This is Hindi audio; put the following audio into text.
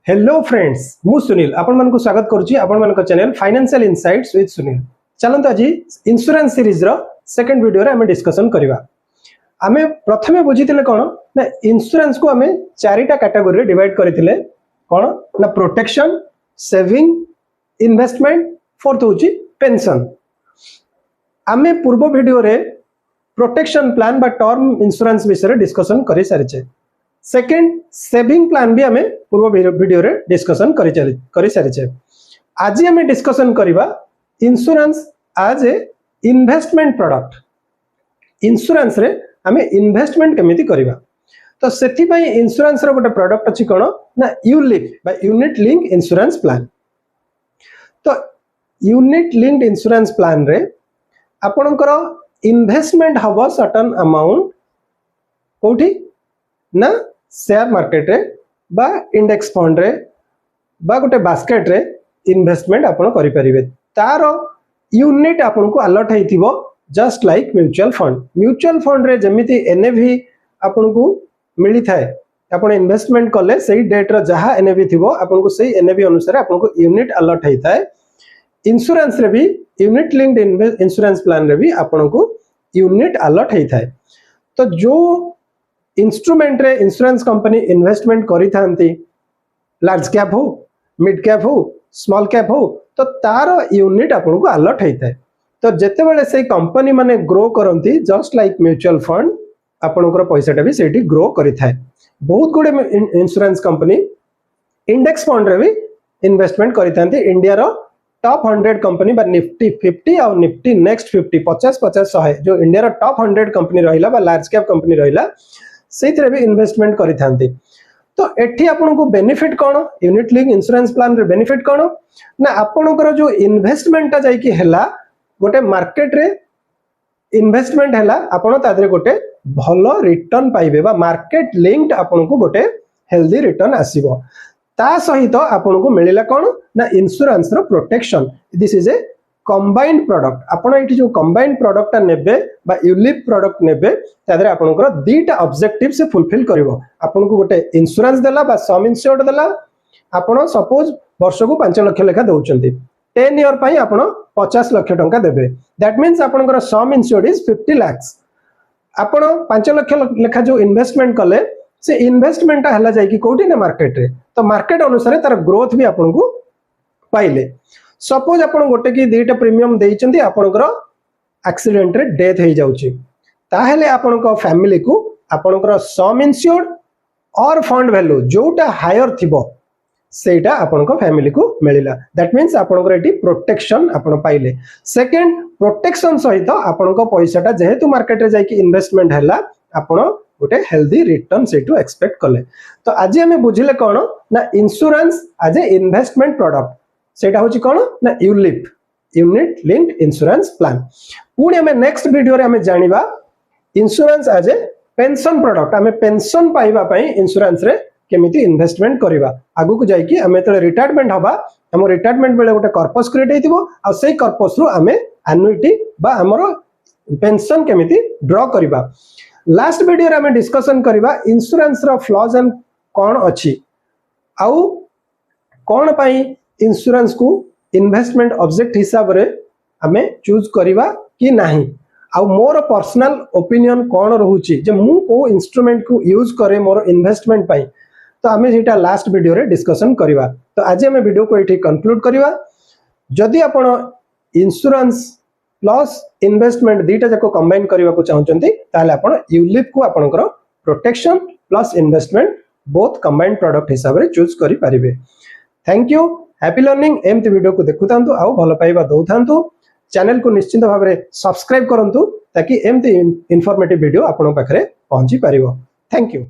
हेलो फ्रेंड्स मु सुनील आपण मन को स्वागत करूची आपण मन को channel financial insights with Sunil. चलंतु आज इंश्योरेंस सीरीज रो सेकंड वीडियो रे हमें डिस्कशन करबा। हमें प्रथमे बुझीतिले कोन ना इंश्योरेंस को हमें चारिटा कैटेगरी रे डिवाइड करथिले कोन ना प्रोटेक्शन, सेविंग, इन्वेस्टमेंट, फोर्थ होची पेंशन। हमें पूर्व वीडियो रे प्रोटेक्शन प्लान बा टर्म इंश्योरेंस विषय रे डिस्कशन करि सारिछे। सेकंड सेविंग प्लान भी हमें पूर्व वीडियो रे डिस्कशन करि सारिछे। आज हमें डिस्कशन करिबा insurance as a investment product. Insurance रे हमें इन्वेस्टमेंट केमिति करिबा तो सेथि पई इंश्योरेंस रो गोटे प्रोडक्ट अछि कोन ना यूलिप बा यूनिट लिंक इंश्योरेंस प्लान। तो यूनिट लिंक्ड इंश्योरेंस प्लान रे आपनकर इन्वेस्टमेंट हबो सर्टेन अमाउंट कोठी ना शेयर मार्केट रे बा इंडेक्स फंड रे बा गोटे बास्केट रे इन्वेस्टमेंट आपण करि परिबे। तार यूनिट आपण को अलॉट हेतिबो just like mutual fund. Mutual fund रे जेमिति एनएवी आपण को मिली थाए आपण इन्वेस्टमेंट कले सही डेट रो जहा एनएवी थिबो आपण को सही एनएवी अनुसार आपण को यूनिट अलॉट हेताए। इंश्योरेंस रे भी यूनिट लिंक्ड इंश्योरेंस प्लान रे भी आपण को यूनिट अलॉट हेताए। तो जो इंस्ट्रूमेंट रे इंश्योरेंस कंपनी इन्वेस्टमेंट करी थांती लार्ज कैप हो, मिड कैप हो, स्मॉल कैप हो तो तार यूनिट आपन को अलॉट हेता है। तो जेते बेले से कंपनी माने ग्रो करंती जस्ट लाइक म्यूचुअल फंड आपनकर पैसाटा भी सेठी ग्रो करि थाए। बहुत गुडे इंश्योरेंस कंपनी इंडेक्स फंड रे भी इन्वेस्टमेंट करि थांती। इंडिया रो टॉप 100 कंपनी बा निफ्टी 50 और निफ्टी नेक्स्ट 50 50 100 जो इंडिया रो टॉप 100 कंपनी रहिला बा लार्ज कैप कंपनी रहिला सेथरे भी इन्वेस्टमेंट करि थांती। तो एठी आपन को बेनिफिट कोन यूनिट लिंक इंश्योरेंस प्लान रे बेनिफिट कोन ना आपनकर जो इन्वेस्टमेंट जाई कि हैला गोटे मार्केट रे इन्वेस्टमेंट हैला आपन तादरे गोटे भलो रिटर्न पाइबे बा मार्केट लिंक्ड आपन को गोटे हेल्दी रिटर्न आसीबो। ता सहित आपन को मिलिला कोन ना इंश्योरेंस रो protection. This is a combined product. आपण एठी जो कंबाइंड प्रोडक्ट नेबे बा यूलिप प्रोडक्ट नेबे तादरे आपनकर दीटा ऑब्जेक्टिव से फुलफिल करिवो। आपन को गोटे इंश्योरेंस देला बा सम इंश्योर्ड देला आपण सपोज वर्ष को 5 लाख लेखा दउचंती 10 ईयर पई आपण 50 लाख टंका देबे। दैट मींस आपनकर सम इंश्योर्ड इज 50 लाख। आपण 5 लाख लेखा जो इन्वेस्टमेंट कले से इन्वेस्टमेंट हला जाय कि कोठी ना मार्केट रे तो मार्केट अनुसार तार ग्रोथ भी आपन को पाइले। सपोज आपण गोटे कि दीटा प्रीमियम देइचंती आपनकर एक्सीडेंट रे डेथ हे जाउची ताहेले आपनकर फैमिली को आपनकर सम इंश्योर्ड और फंड वैल्यू जोटा हायर थिबो सेटा आपनकर फैमिली को मिलिला। दैट मींस आपनकर एटी प्रोटेक्शन आपण पाइले। सेकंड प्रोटेक्शन सहित आपनकर पैसाटा जेहेतु मार्केट रे जाय कि इन्वेस्टमेंट हैला आपण गोटे हेल्दी रिटर्न सेटू एक्सपेक्ट कले। तो आज हमें बुझिले कोन ना insurance as a investment product सेटा होची कोन ना ULIP unit linked insurance plan. पुणी हमें नेक्स्ट वीडियो रे हमें जानिबा insurance as a pension product. हमें पेंशन पाइबा पई इंश्योरेंस रे केमिति इन्वेस्टमेंट करिबा आगु को जाय कि हमें तो रिटायरमेंट हबा हम रिटायरमेंट बेले गोटे कर्पस क्रिएट हेतिबो आ सेही कर्पस रु हमें एन्युइटी बा हमरो पेंशन केमिति ड्रॉ करिबा। लास्ट वीडियो रे हमें डिस्कशन करिबा इंश्योरेंस रो फ्लॉज एंड कोन अछि आउ कोन पई इंश्योरेंस को इन्वेस्टमेंट ऑब्जेक्ट हिसाब रे हमें चूज करिबा कि नाही आउ मोर पर्सनल ओपिनियन कोन रहउची जे मु को इंस्ट्रूमेंट को यूज करे मोर इन्वेस्टमेंट पई तो हमें जेटा लास्ट वीडियो रे डिस्कशन करिबा। तो आज हमें वीडियो को एठी कंक्लूड करिबा। जदि आपण इंश्योरेंस प्लस इन्वेस्टमेंट दीटा जाको कंबाइन करबा को चाहउचंती ताले आपण यूलिप को आपनकर protection plus investment both combined product हिसाब रे चूज करि परिबे। Thank you. Happy learning. एमती वीडियो को देखुतांतु आउ भलो पाइबा दउथांतु। चैनल को निश्चित भाव में सब्सक्राइब करंतु ताकि एमती इन्फॉर्मेटिव वीडियो आपन पाखरे पहुंची परिबो। Thank you.